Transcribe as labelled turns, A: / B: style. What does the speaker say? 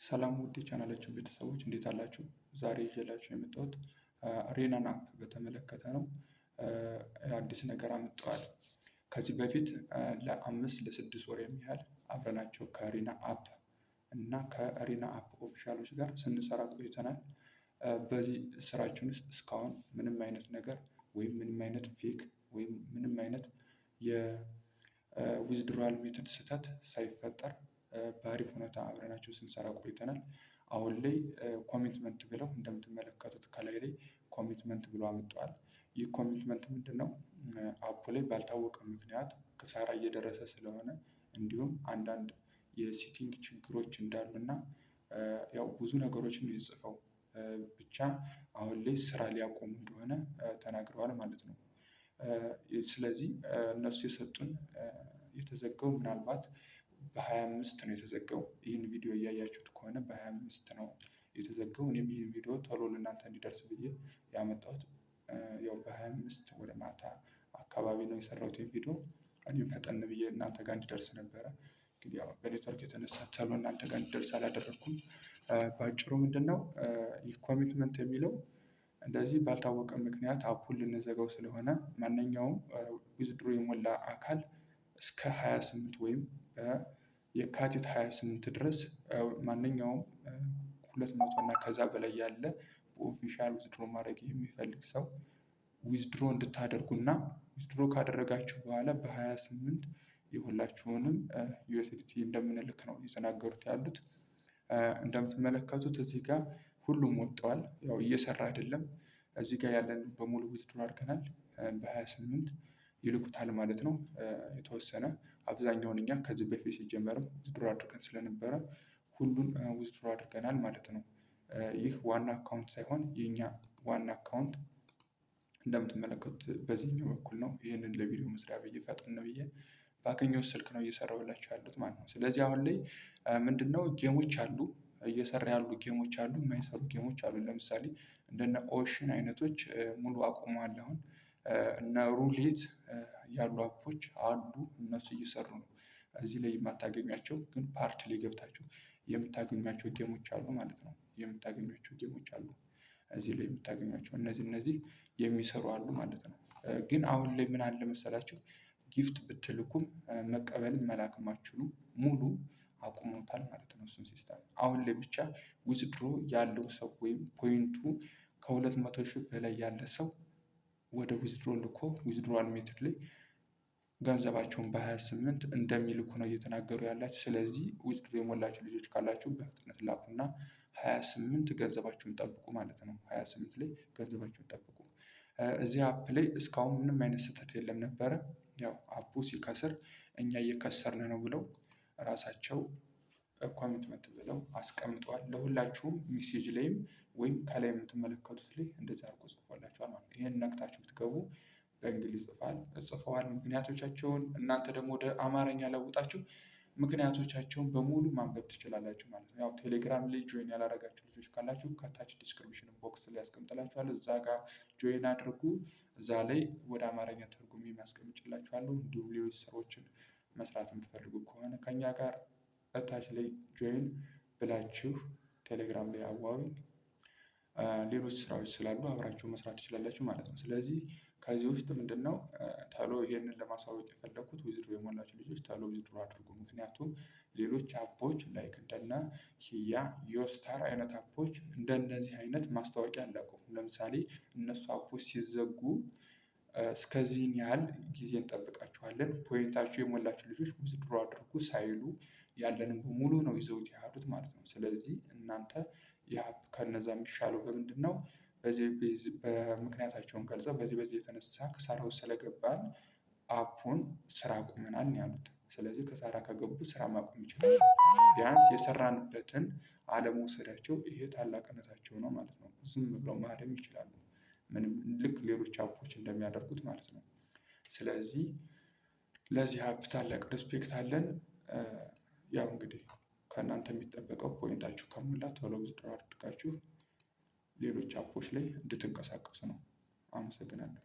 A: ሰላም ውድ የቻናላችን ቤተሰቦች እንዴት አላችሁ? ዛሬ ይዤላችሁ የመጣሁት ሬናን አፕ በተመለከተ ነው። አዲስ ነገር አመጣዋል። ከዚህ በፊት ለ5 ለ6 ወር የሚያህል አብረናቸው ከሬና አፕ እና ከሬና አፕ ኦፊሻሎች ጋር ስንሰራ ቆይተናል። በዚህ ስራችን ውስጥ እስካሁን ምንም አይነት ነገር ወይም ምንም አይነት ፌክ ወይም ምንም አይነት የዊዝድሮዋል ሜተድ ስህተት ሳይፈጠር በአሪፍ ሁኔታ አብረናቸው ስንሰራ ቆይተናል። አሁን ላይ ኮሚትመንት ብለው እንደምትመለከቱት ከላይ ላይ ኮሚትመንት ብሎ አመጣዋል። ይህ ኮሚትመንት ምንድነው? አፑ ላይ ባልታወቀ ምክንያት ክሳራ እየደረሰ ስለሆነ እንዲሁም አንዳንድ የሴቲንግ ችግሮች እንዳሉና ያው ብዙ ነገሮችን ነው የጽፈው ብቻ አሁን ላይ ስራ ሊያቆሙ እንደሆነ ተናግረዋል ማለት ነው። ስለዚህ እነሱ የሰጡን የተዘጋው ምናልባት በ25 ነው የተዘጋው። ይህን ቪዲዮ እያያችሁት ከሆነ በ25 ነው የተዘጋው። እኔም ይህን ቪዲዮ ቶሎ ለእናንተ እንዲደርስ ብዬ ያመጣሁት ያው በ25 ወደ ማታ አካባቢ ነው የሰራሁት ይህን ቪዲዮ። እኔም ፈጠን ብዬ እናንተ ጋር እንዲደርስ ነበረ፣ ግን ያው በኔትወርክ የተነሳ ቶሎ እናንተ ጋር እንዲደርስ አላደረኩም። በአጭሩ ምንድነው ይህ ኮሚትመንት የሚለው? እንደዚህ ባልታወቀ ምክንያት አፑን ልንዘጋው ስለሆነ ማንኛውም ዊዝድሮ የሞላ አካል እስከ 28 ወይም የካቲት 28 ድረስ ማንኛውም 200 እና ከዛ በላይ ያለ በኦፊሻል ዊዝድሮ ማድረግ የሚፈልግ ሰው ዊዝድሮ እንድታደርጉና ዊዝድሮ ካደረጋችሁ በኋላ በ28 የሁላችሁንም ዩኤስዲቲ እንደምንልክ ነው እየተናገሩት ያሉት። እንደምትመለከቱት እዚህ ጋር ሁሉም ወጥተዋል። ያው እየሰራ አይደለም። እዚህ ጋር ያለን በሙሉ ዊዝድሮ አድርገናል። በ28 ይልኩታል ማለት ነው። የተወሰነ አብዛኛውን እኛ ከዚህ በፊት ሲጀመርም ዊዝድሮ አድርገን ስለነበረ ሁሉን ዊዝድሮ አድርገናል ማለት ነው። ይህ ዋና አካውንት ሳይሆን የኛ ዋና አካውንት እንደምትመለከቱት በዚህኛው በኩል ነው። ይህንን ለቪዲዮ መስሪያ ብዬ ፈጠን ብዬ ባገኘሁት ስልክ ነው እየሰራሁላችሁ ያሉት ማለት ነው። ስለዚህ አሁን ላይ ምንድነው ጌሞች አሉ፣ እየሰራ ያሉ ጌሞች አሉ፣ የማይሰሩ ጌሞች አሉ። ለምሳሌ እንደነ ኦሽን አይነቶች ሙሉ አቁመዋል። አሁን እነ ሩሌት ያሉ አፖች አሉ፣ እነሱ እየሰሩ ነው። እዚህ ላይ የማታገኟቸው ግን ፓርት ላይ ገብታችሁ የምታገኟቸው ጌሞች አሉ ማለት ነው። የምታገኟቸው ጌሞች አሉ እዚህ ላይ የምታገኟቸው እነዚህ የሚሰሩ አሉ ማለት ነው። ግን አሁን ላይ ምን አለ መሰላችሁ? ጊፍት ብትልኩም መቀበልም መላክም አትችሉም። ሙሉ አቁመውታል ማለት ነው እሱን ሲስተም። አሁን ላይ ብቻ ዊዝድሮ ያለው ሰው ወይም ፖይንቱ ከ200 ሺህ በላይ ያለ ሰው ወደ ዊዝድሮ ልኮ ዊዝድሮዋል ሜትድ ላይ ገንዘባቸውን በ28 እንደሚልኩ ነው እየተናገሩ ያላችሁ። ስለዚህ ዊዝድሮ የሞላችሁ ልጆች ካላችሁ በፍጥነት ላኩና 28 ገንዘባችሁን ጠብቁ ማለት ነው። 28 ላይ ገንዘባችሁን ጠብቁ። እዚህ አፕ ላይ እስካሁን ምንም አይነት ስህተት የለም ነበረ። ያው አፑ ሲከስር እኛ እየከሰርን ነው ብለው ራሳቸው ኮሚትመንት ብለው አስቀምጠዋል። ለሁላችሁም ሜሴጅ ላይም ወይም ከላይ የምትመለከቱት ላይ እንደዚህ አድርጎ ጽፎላችኋል ማለት ነው። ይሄን ነክታችሁ ብትገቡ በእንግሊዝ ጽፈዋል ምክንያቶቻቸውን። እናንተ ደግሞ ወደ አማርኛ ለውጣችሁ ምክንያቶቻቸውን በሙሉ ማንበብ ትችላላችሁ ማለት ነው። ያው ቴሌግራም ላይ ጆይን ያላረጋችሁ ልጆች ካላችሁ ከታች ዲስክሪፕሽን ቦክስ ላይ ያስቀምጥላችኋለሁ። እዛ ጋር ጆይን አድርጉ። እዛ ላይ ወደ አማርኛ ትርጉም ያስቀምጥላችኋለሁ። እንዲሁም ሌሎች ስራዎችን መስራት የምትፈልጉ ከሆነ ከኛ ጋር እታች ላይ ጆይን ብላችሁ ቴሌግራም ላይ አዋሩኝ። ሌሎች ስራዎች ስላሉ አብራችሁ መስራት ትችላላችሁ ማለት ነው። ስለዚህ ከዚህ ውስጥ ምንድነው ቶሎ ይሄንን ለማሳወቅ የፈለኩት ዊዝድሮ የሞላችሁ ልጆች ቶሎ ዊዝድሮ አድርጉ። ምክንያቱም ሌሎች አፖች ላይክ እንደነ ሂያ፣ ዮስታር አይነት አፖች እንደነዚህ አይነት ማስታወቂያ አለቀቁም። ለምሳሌ እነሱ አፖች ሲዘጉ እስከዚህን ያህል ጊዜ እንጠብቃችኋለን፣ ፖይንታችሁ የሞላችሁ ልጆች ዊዝድሮ አድርጉ ሳይሉ ያለንን በሙሉ ነው ይዘውት የሄዱት ማለት ነው። ስለዚህ እናንተ ይህ አፕ ከነዛ የሚሻለው በምንድን ነው? በምክንያታቸውን ገልጸው በዚህ የተነሳ ክሳራው ስለገባን አፑን ስራ አቁመናል ያሉት። ስለዚህ ክሳራ ከገቡ ስራ ማቆም ይችላሉ። ቢያንስ የሰራንበትን አለመውሰዳቸው ይሄ ታላቅነታቸው ነው ማለት ነው። ዝም ብለው ማለም ይችላሉ፣ ምንም ልክ ሌሎች አፖች እንደሚያደርጉት ማለት ነው። ስለዚህ ለዚህ አፕ ታላቅ ሪስፔክት አለን። ያው እንግዲህ ከእናንተ የሚጠበቀው ፖይንታችሁ ከሞላ ቶሎ ዊዝድሮ አድርጋችሁ ሌሎች አፖች ላይ እንድትንቀሳቀሱ ነው። አመሰግናለሁ።